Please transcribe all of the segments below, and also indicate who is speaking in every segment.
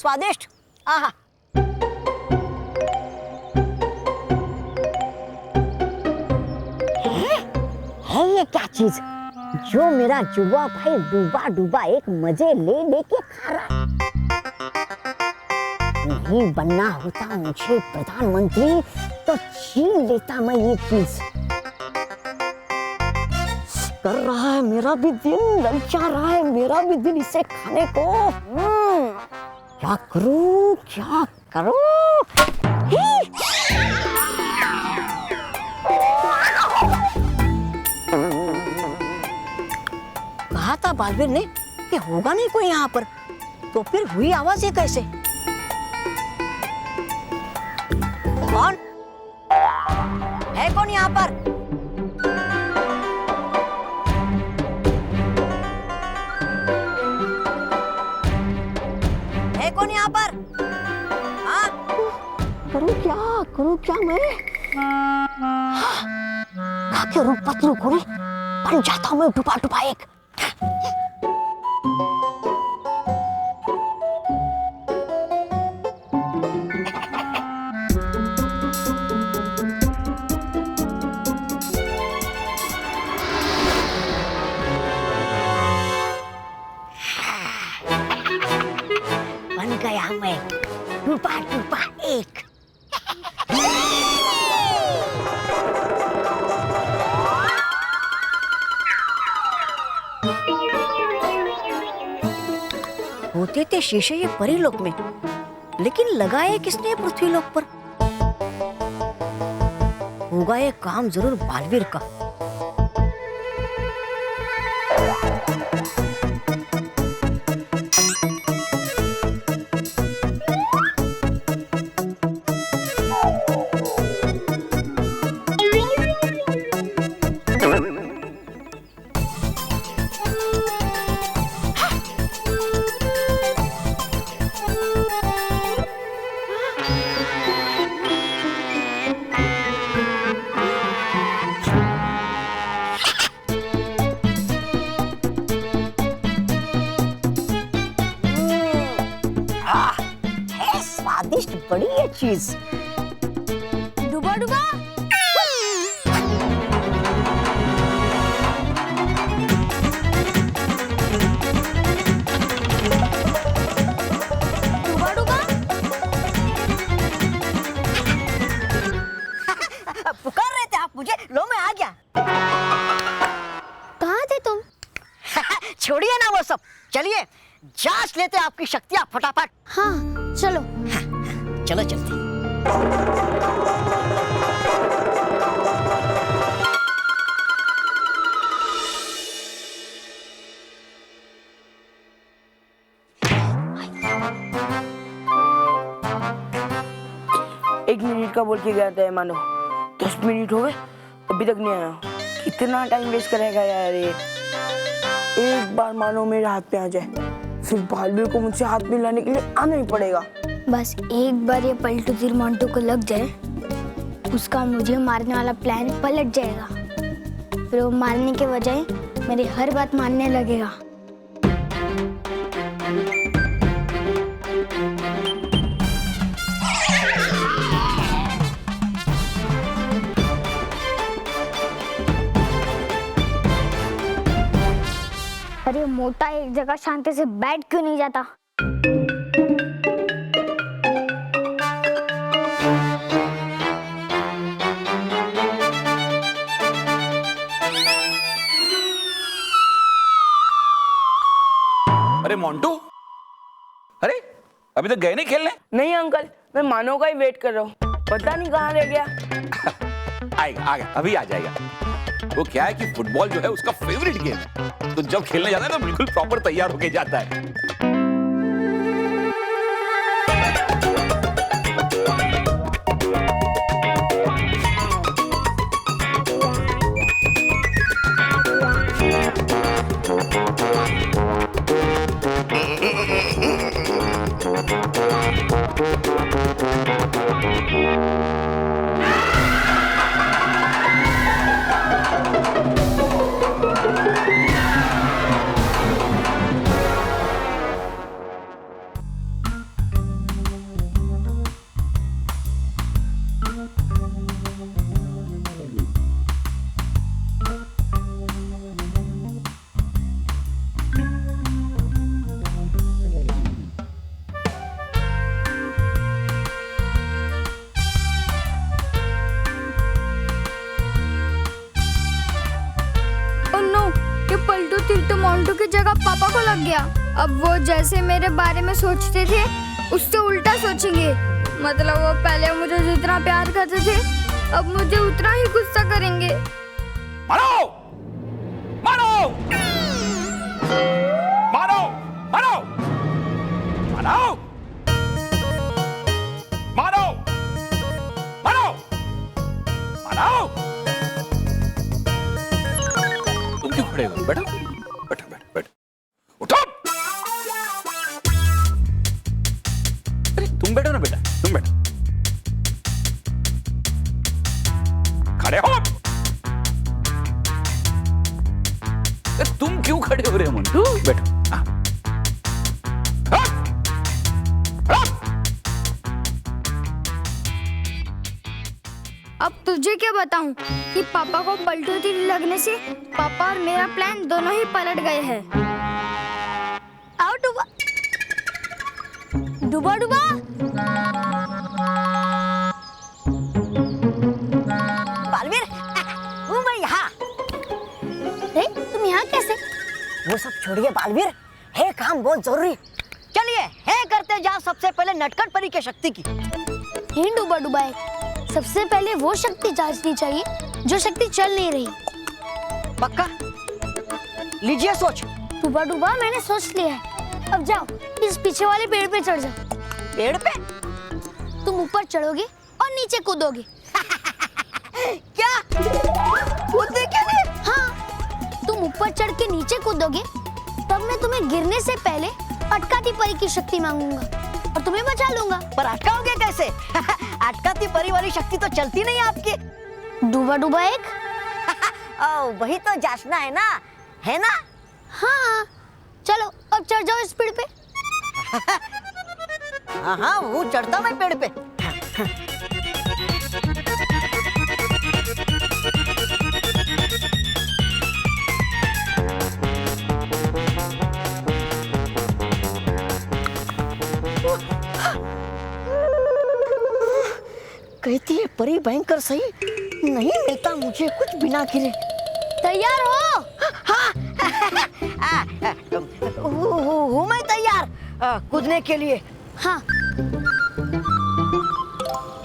Speaker 1: स्वादिष्ट। आहा। है ये क्या चीज जो मेरा जुड़वा भाई डूबा डूबा एक मजे ले लेके खा रहा है। नहीं बनना होता मुझे प्रधानमंत्री तो छीन लेता मैं ये चीज। कर रहा है मेरा भी दिल, ललचा रहा है मेरा भी दिल इसे खाने को। क्या करूं क्या करूं? कहा था बालवीर ने कि होगा नहीं कोई यहाँ पर, तो फिर हुई आवाज ये कैसे? कौन है? कौन यहाँ पर? है कौन यहाँ पर? हाँ? करूँ क्या मैं? क्या रूप पतलू कोने बन जाता हूँ मैं डुबा डुबा एक। बन गया मैं डुबा डुबा एक। होते थे शीशे ये परीलोक में, लेकिन लगाए किसने पृथ्वीलोक पर? होगा ये काम जरूर बालवीर का। स्वादिष्ट बड़ी ये चीज। डुबा डुबा डुबा डुबा पुकार रहे थे आप मुझे, लो मैं आ गया।
Speaker 2: कहाँ थे तुम?
Speaker 1: छोड़िए ना वो सब, चलिए जांच लेते आपकी शक्तियां फटाफट।
Speaker 2: हाँ चलो।
Speaker 1: चलो चलते।
Speaker 3: एक मिनट का बोल के गया था मानो, 10 मिनट हो गए अभी तक नहीं आया। कितना टाइम वेस्ट करेगा यार ये। एक बार मानो मेरे हाथ में आ जाए, फिर बालवीर को मुझसे हाथ मिलाने के लिए आना ही पड़ेगा।
Speaker 2: बस एक बार ये पलटू तीर मोंटू को लग जाए, उसका मुझे मारने वाला प्लान पलट जाएगा। फिर वो मारने के बजाय मेरी हर बात मानने लगेगा। अरे मोटा एक जगह शांति से बैठ क्यों नहीं जाता?
Speaker 4: अरे मोंटू, अरे अभी तक गए नहीं खेलने?
Speaker 3: नहीं अंकल, मैं मानो का ही वेट कर रहा हूँ, पता नहीं कहाँ रह गया।
Speaker 4: आएगा आएगा, अभी आ जाएगा। वो क्या है कि फुटबॉल जो है उसका फेवरेट गेम है, तो जब खेलने जाता है ना बिल्कुल प्रॉपर तैयार होके जाता है।
Speaker 2: पलटू तिल तो मोंटू की जगह पापा को लग गया। अब वो जैसे मेरे बारे में सोचते थे उससे उल्टा सोचेंगे। मतलब वो पहले मुझे जितना प्यार करते थे अब मुझे उतना ही गुस्सा करेंगे।
Speaker 4: मारो मारो मारो मारो मारो मारो मारो मारो। तुम क्यों खड़े हो? बैठो बैठो बैठो बैठो। उठो। अरे तुम बैठो ना बेटा, तुम बैठो। खड़े हो। तुम क्यों खड़े हो रहे हो मंटू? बैठो।
Speaker 2: अब तुझे क्या बताऊं कि पापा को पलटू तिल लगने से पापा और मेरा प्लान दोनों ही पलट गए हैं। आओ डुबा डुबा डुबा।
Speaker 1: बालवीर, हूँ मैं यहाँ।
Speaker 2: तुम यहाँ कैसे?
Speaker 1: वो सब छोड़िए बालवीर, है काम बहुत जरूरी। चलिए है करते जाओ सबसे पहले नटखट परी की शक्ति की।
Speaker 2: ही डुबा डुबाए, सबसे पहले वो शक्ति जांचनी चाहिए जो शक्ति चल नहीं रही।
Speaker 1: पक्का? लीजिए सोच।
Speaker 2: डुबा डुबा मैंने सोच लिया है। अब जाओ इस पीछे वाले पेड़ पे चढ़ जाओ।
Speaker 1: पेड़ पे?
Speaker 2: तुम ऊपर चढ़ोगे और नीचे कूदोगे।
Speaker 1: क्या? कूदने के लिए?
Speaker 2: हाँ, तुम ऊपर चढ़ के नीचे कूदोगे तब मैं तुम्हें गिरने से पहले अटकाती परी की शक्ति मांगूंगा और तुम्हें बचा लूंगा।
Speaker 1: पर अटकाओगे कैसे? अटकाती परी वाली शक्ति तो चलती नहीं आपकी।
Speaker 2: डूबा डूबा एक।
Speaker 1: वही तो जांचना है ना, है ना?
Speaker 2: हाँ, चलो अब चढ़ जाओ इस पेड़ पे।
Speaker 1: हाँ हाँ, वो चढ़ता मैं पेड़ पे। कहती है परी भयंकर सही, नहीं मिलता मुझे कुछ बिना गिरे।
Speaker 2: तैयार हो?
Speaker 1: हाँ, हूँ मैं तैयार कूदने के लिए।
Speaker 2: हाँ।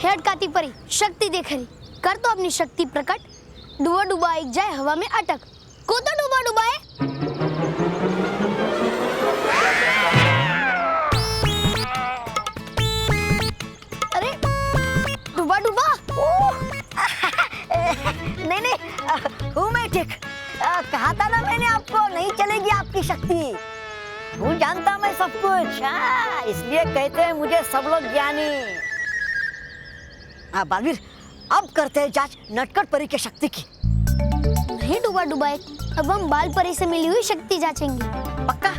Speaker 2: हे अटकाती परी, शक्ति देख रही, कर तो अपनी शक्ति प्रकट। डुबा डुबा एक जाए हवा में अटक, कूदो डुबा डुबाए। अरे डुबा डुबा।
Speaker 1: नहीं, हूँ मैं ठीक। कहा था ना मैंने आपको, नहीं चलेगी आपकी शक्ति। हूँ जानता मैं सब कुछ। इसलिए कहते हैं मुझे सब लोग ज्ञानी। बालवीर, अब करते हैं जांच नटखट परी की शक्ति की।
Speaker 2: नहीं डुबा डुबाए, अब हम बाल परी से मिली हुई शक्ति जांचेंगे।
Speaker 1: पक्का?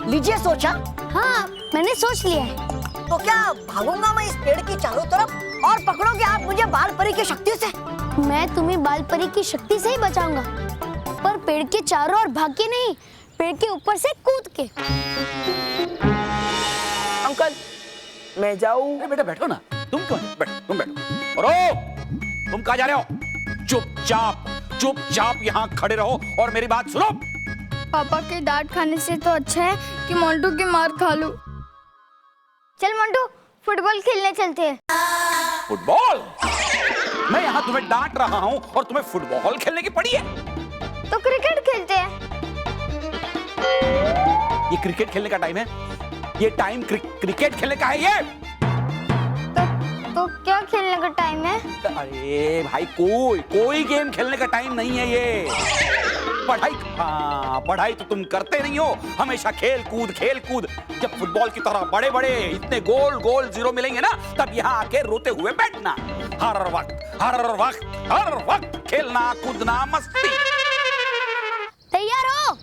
Speaker 1: लीजिए सोचा।
Speaker 2: हाँ, मैंने सोच लिया है।
Speaker 1: तो क्या भागूंगा मैं इस पेड़ की चारों तरफ और पकड़ोगे आप मुझे बाल परी की शक्ति से?
Speaker 2: मैं तुम्हें बाल परी की शक्ति से ही बचाऊंगा, पर पेड़ के चारों ओर भाग के नहीं, पेड़ के ऊपर से कूद के।
Speaker 3: अंकल मैं जाऊं?
Speaker 4: बेटा बैठो ना, तुम क्यों? बैठो, तुम बैठो। और तुम कहाँ जा रहे हो? चुपचाप यहाँ खड़े रहो और मेरी बात सुनो।
Speaker 2: पापा के डांट खाने से तो अच्छा है कि मोंटू की मार खा लूं। चल मोंटू, फुटबॉल खेलने चलते हैं।
Speaker 4: फुटबॉल? मैं यहाँ तुम्हें डांट रहा हूँ और तुम्हें फुटबॉल खेलने की पड़ी है?
Speaker 2: तो क्रिकेट खेलते हैं।
Speaker 4: ये क्रिकेट खेलने का टाइम है? ये टाइम क्रिकेट खेलने का है ये?
Speaker 2: तो क्या खेलने का टाइम है?
Speaker 4: अरे भाई, कोई गेम खेलने का टाइम नहीं है ये। पढ़ाई, हाँ पढ़ाई तो तुम करते नहीं हो, हमेशा खेल कूद। जब फुटबॉल की तरह बड़े बड़े इतने गोल जीरो मिलेंगे ना, तब यहाँ आके रोते हुए बैठना। हर वक्त खेलना कूदना मस्ती।
Speaker 2: तैयार हो?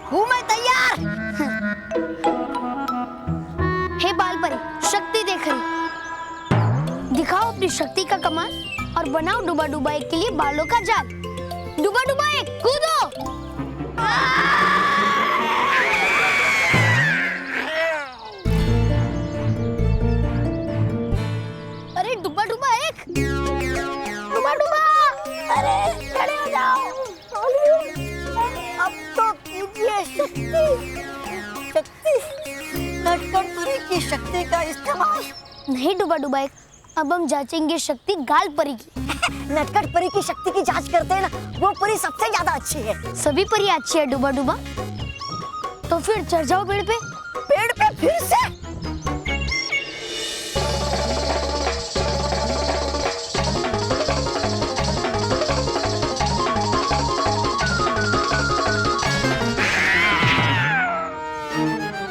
Speaker 1: हूँ मैं तैयार।
Speaker 2: हे बाल परी, शक्ति देख रही, दिखाओ अपनी शक्ति का कमाल और बनाओ डुबा डुबा एक के लिए बालों का जाल। डुबा डुबा एक, कूदो। अरे डुबा डुबा एक, डुबा डुबा, अरे खड़े हो जाओ। नहीं डुबा डुबा एक, अब हम जांचेंगे शक्ति गाल परी की।
Speaker 1: नटखट परी की शक्ति की जांच करते हैं ना, वो परी सबसे ज्यादा अच्छी है।
Speaker 2: सभी परी अच्छी है डुबा डुबा। तो फिर चढ़ जाओ पेड़ पे।
Speaker 1: पेड़ पे फिर से?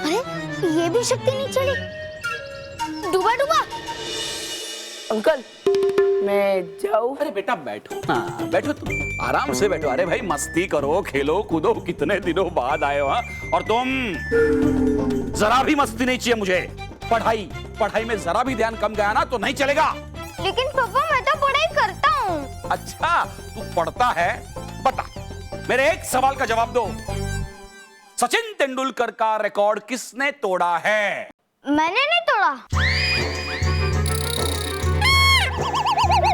Speaker 2: अरे ये भी शक्ति नहीं चढ़ी। डुबा डुबा
Speaker 3: अंकल मैं जाऊँ?
Speaker 4: अरे बेटा बैठो, हाँ बैठो, तुम आराम से बैठो। अरे भाई मस्ती करो, खेलो कूदो, कितने दिनों बाद आए हो। हाँ? और तुम जरा भी मस्ती नहीं चाहिए मुझे। पढ़ाई में जरा भी ध्यान कम गया ना तो नहीं चलेगा।
Speaker 2: लेकिन पापा मैं तो पढ़ाई करता हूँ।
Speaker 4: अच्छा तू पढ़ता है, बता मेरे एक सवाल का जवाब दो। सचिन तेंदुलकर का रिकॉर्ड किसने तोड़ा है?
Speaker 2: मैंने नहीं तोड़ा।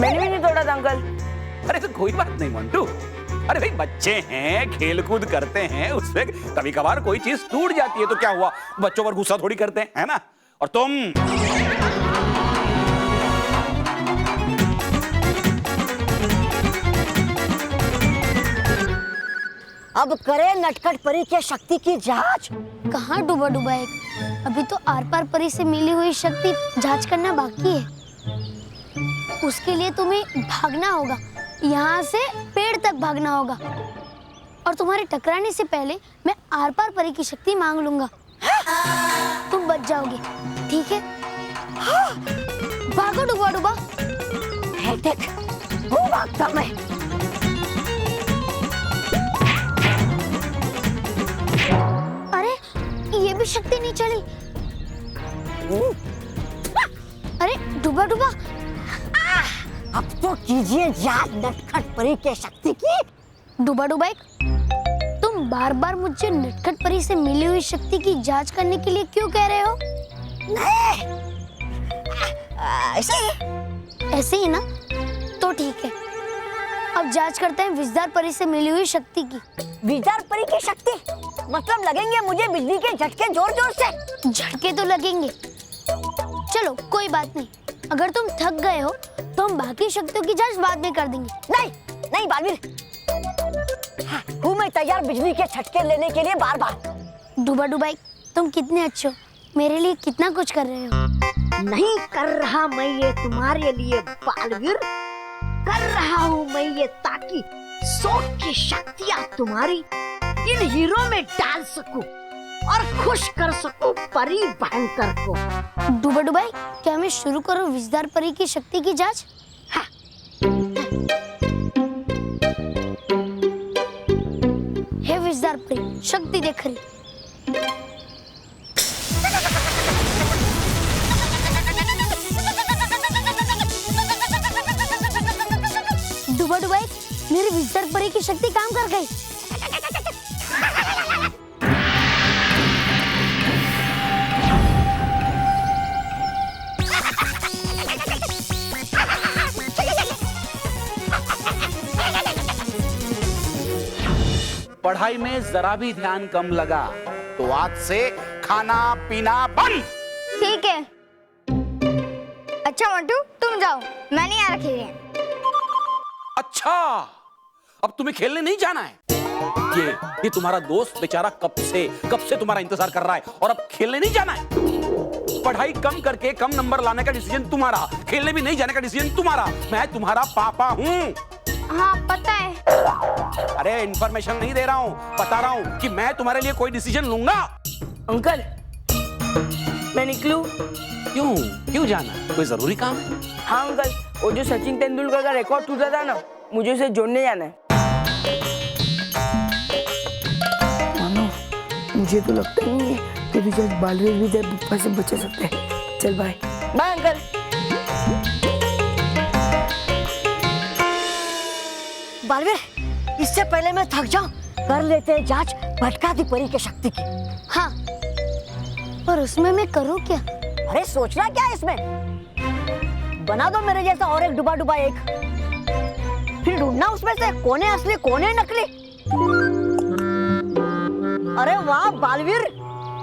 Speaker 3: मैंने भी नहीं तोड़ा था अंकल।
Speaker 4: अरे तो कोई बात नहीं मंटू। अरे भाई बच्चे हैं, खेल कूद करते हैं, उसमें कभी कभार कोई चीज टूट जाती है तो क्या हुआ, बच्चों पर गुस्सा थोड़ी करते हैं, है ना। और तुम
Speaker 1: अब करें नटखट परी के शक्ति की जांच।
Speaker 2: कहाँ डुबा डुबा एक, अभी तो आर पार परी से मिली हुई शक्ति जांच करना बाकी है। उसके लिए तुम्हें भागना होगा, यहाँ से पेड़ तक भागना होगा, और तुम्हारे टकराने से पहले मैं आर पार परी की शक्ति मांग लूंगा। तुम बच जाओगे, ठीक है? भागो डुबा डुबा।
Speaker 1: है देख, वो भागता मैं।
Speaker 2: अरे ये भी शक्ति नहीं चली। अरे डुबा डुबा
Speaker 1: अब तो कीजिए जांच नटखट परी के शक्ति की।
Speaker 2: डुबा डुबा एक, तुम बार बार मुझे नटखट परी से मिली हुई शक्ति की जांच करने के लिए क्यों कह रहे हो?
Speaker 1: नहीं, ऐसे ही।
Speaker 2: ऐसे ही ना, तो ठीक है। अब जांच करते हैं विजदार परी से मिली हुई शक्ति की।
Speaker 1: विजदार परी की शक्ति मतलब लगेंगे मुझे बिजली के झटके जोर जोर से।
Speaker 2: झटके तो लगेंगे, चलो कोई बात नहीं। अगर तुम थक गए हो तो हम बाकी शक्तियों की जांच बाद में कर देंगे।
Speaker 1: नहीं नहीं बालवीर, हूँ मैं तैयार बिजली के झटके लेने के लिए बार बार।
Speaker 2: डुबा डुबा तुम कितने अच्छे हो, मेरे लिए कितना कुछ कर रहे हो।
Speaker 1: नहीं कर रहा मैं ये तुम्हारे लिए बालवीर, कर रहा हूँ मैं ये ताकि सोच की शक्तियाँ तुम्हारी इन हीरो में डाल सकूं और खुश कर सकूं परी भयंकर को।
Speaker 2: डुबा डुबा क्या मैं शुरू करूं विजदार परी की शक्ति की जांच?
Speaker 1: हाँ।
Speaker 2: हे विजदार परी, शक्ति देख रही। डुबा डुबा मेरी विजदार परी की शक्ति काम कर गई।
Speaker 4: पढ़ाई में जरा भी ध्यान कम लगा तो आज से खाना पीना बंद।
Speaker 2: ठीक है। अच्छा मंटू तुम जाओ, मैं नहीं आ रखी है।
Speaker 4: अच्छा अब तुम्हें खेलने नहीं जाना है? ये तुम्हारा दोस्त बेचारा कब से तुम्हारा इंतजार कर रहा है और अब खेलने नहीं जाना है? पढ़ाई कम करके कम नंबर लाने का डिसीजन तुम्हारा, खेलने भी नहीं जाने का डिसीजन तुम्हारा। मैं तुम्हारा पापा हूँ।
Speaker 2: हाँ पता है।
Speaker 4: अरे इन्फॉर्मेशन नहीं दे रहा हूँ, बता रहा हूँ कि मैं तुम्हारे लिए कोई डिसीजन लूंगा।
Speaker 3: अंकल मैं निकलूं?
Speaker 4: क्यों जाना? कोई जरूरी काम है?
Speaker 3: हाँ अंकल, वो जो सचिन तेंदुलकर का रिकॉर्ड टूटा था ना, मुझे उसे जोड़ने जाना है। मानो मुझे तो लगता ही नहीं है कि विजय बालवीर भी बिग से बचा सकते हैं। चल बाय बाय अंकल।
Speaker 1: बालवीर, इससे पहले मैं थक जाऊं, कर लेते हैं जांच भटकाती परी की शक्ति की।
Speaker 2: हाँ, पर उसमें मैं करूँ क्या?
Speaker 1: अरे सोचना क्या है इसमें? बना दो मेरे जैसा और एक डुबा डुबा एक, फिर ढूंढना उसमें से कौन है असली कौन है नकली। अरे वाह बालवीर,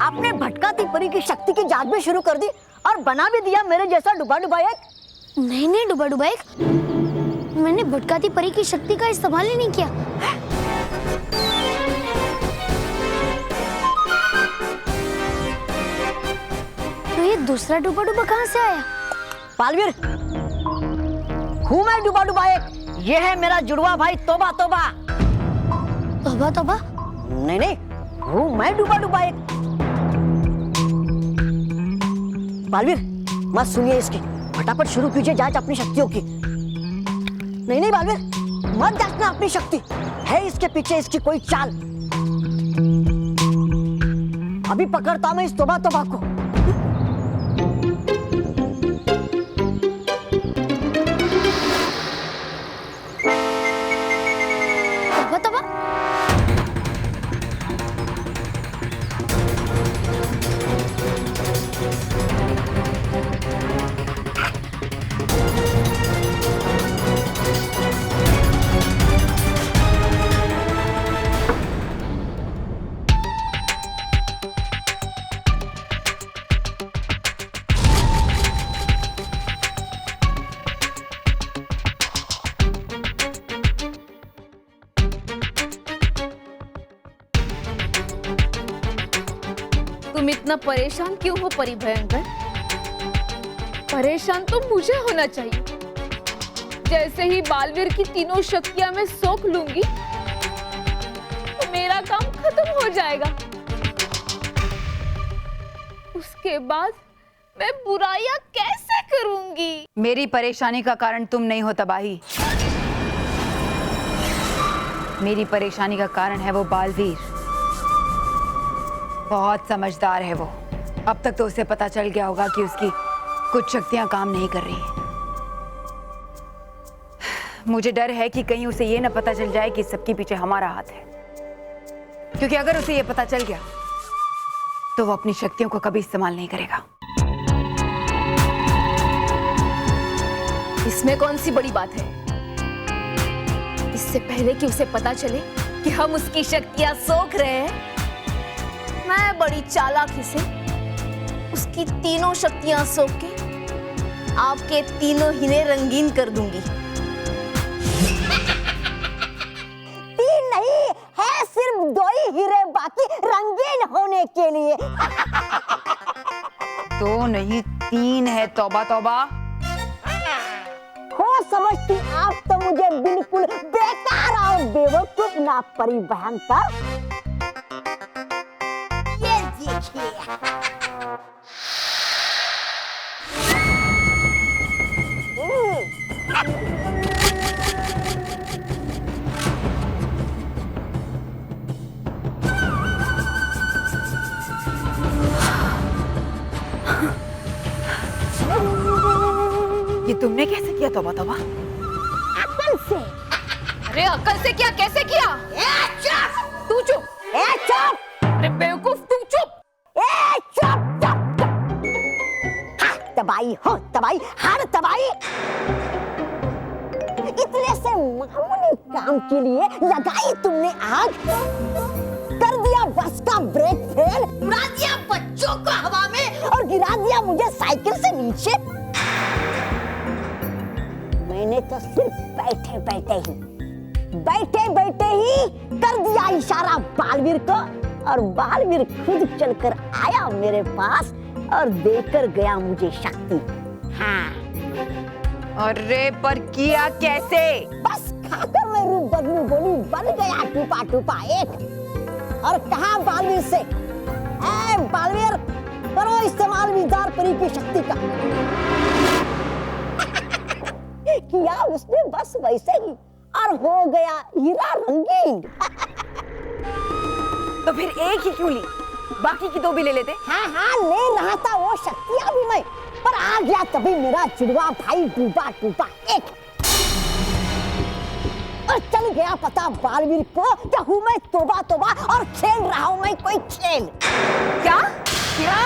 Speaker 1: आपने भटकाती परी की शक्ति की जांच भी शुरू कर दी और बना भी दिया मेरे जैसा डुबा डुबा एक।
Speaker 2: नहीं नहीं डुबा डुबा एक, मैंने भटकाती परी की शक्ति का इस्तेमाल ही नहीं किया। तो ये दूसरा डुबा डुबा कहाँ से आया?
Speaker 1: बालवीर, हूँ मैं डुबा डुबा एक। ये है मेरा जुड़वा भाई तोबा तोबा।
Speaker 2: तौबा तौबा।
Speaker 1: नहीं नहीं, हूँ मैं डुबा डुबा एक। बालवीर, मत सुनिए इसकी, फटाफट शुरू कीजिए जांच अपनी शक्तियों की। नहीं नहीं बालवीर, मत जांचना अपनी शक्ति, है इसके पीछे इसकी कोई चाल। अभी पकड़ता मैं इस तोबा तोबा को।
Speaker 2: तौबा तौबा।
Speaker 5: तुम इतना परेशान क्यों हो परी भयंकर? परेशान तो मुझे होना चाहिए। जैसे ही बालवीर की तीनों शक्तियां मैं सोख लूंगी तो मेरा काम खत्म हो जाएगा। उसके बाद मैं बुराइयां कैसे करूंगी?
Speaker 6: मेरी परेशानी का कारण तुम नहीं हो तबाही। मेरी परेशानी का कारण है वो बालवीर। बहुत समझदार है वो। अब तक तो उसे पता चल गया होगा कि उसकी कुछ शक्तियां काम नहीं कर रही हैं। मुझे डर है कि कहीं उसे ये न पता चल जाए कि सबके पीछे हमारा हाथ है, क्योंकि अगर उसे ये पता चल गया तो वो अपनी शक्तियों को कभी इस्तेमाल नहीं करेगा।
Speaker 5: इसमें कौन सी बड़ी बात है? इससे पहले कि उसे पता चले कि हम उसकी शक्तियां सोख रहे हैं, मैं बड़ी चालाकी से उसकी तीनों शक्तियां सोख के आपके तीनों हीरे रंगीन कर दूंगी।
Speaker 1: तीन नहीं है, सिर्फ 2 ही हीरे बाकी रंगीन होने के लिए।
Speaker 6: 2 नहीं 3 है। तौबा तौबा।
Speaker 1: हो समझती आप तो मुझे बिल्कुल बेकार और बेवकूफ ना परी भयंकर। ये देखिए,
Speaker 6: ये तुमने कैसे किया? तौबा तौबा।
Speaker 1: अकल से।
Speaker 5: अरे अक्ल से क्या, कैसे किया?
Speaker 1: चुप,
Speaker 5: तू चुप।
Speaker 1: चुप,
Speaker 5: अरे बेवकूफ, तू चुप।
Speaker 1: चुप चुप चुप। हाँ, तबाही हो तबाही, हर तबाही। इतने से मामूली काम के लिए लगाई तुमने आग, कर दिया बस का ब्रेक फेल, उड़ा दिया बच्चों को हवा में और गिरा दिया मुझे साइकिल से नीचे। मैंने तो सिर्फ बैठे बैठे ही कर दिया इशारा बालवीर को, और बालवीर खुद चलकर आया मेरे पास और देकर गया मुझे शक्ति। हाँ,
Speaker 6: अरे पर किया कैसे?
Speaker 1: बस खाकर मैं रूप बदलू बोली बन गया टूपा टूपा एक। और कहा बालवीर से, ऐ बालवीर करो इस्तेमाल विदार परी की शक्ति का। किया उसने बस वैसे ही, और हो गया हीरा रंगीन।
Speaker 6: तो फिर एक ही क्यों ली? बाकी की 2 भी ले लेते।
Speaker 1: हाँ ले रहा था वो शक्तियां भी मैं, पर आ गया तभी मेरा जुड़वा भाई डूबा टूबा एक, और चल गया पता बालवीर को क्या हूँ मैं तोबा तोबा और खेल रहा हूँ मैं कोई खेल।
Speaker 6: क्या क्या?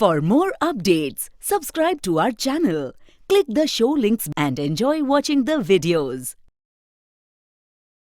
Speaker 7: For more updates, subscribe to our channel, click the show links and enjoy watching the videos.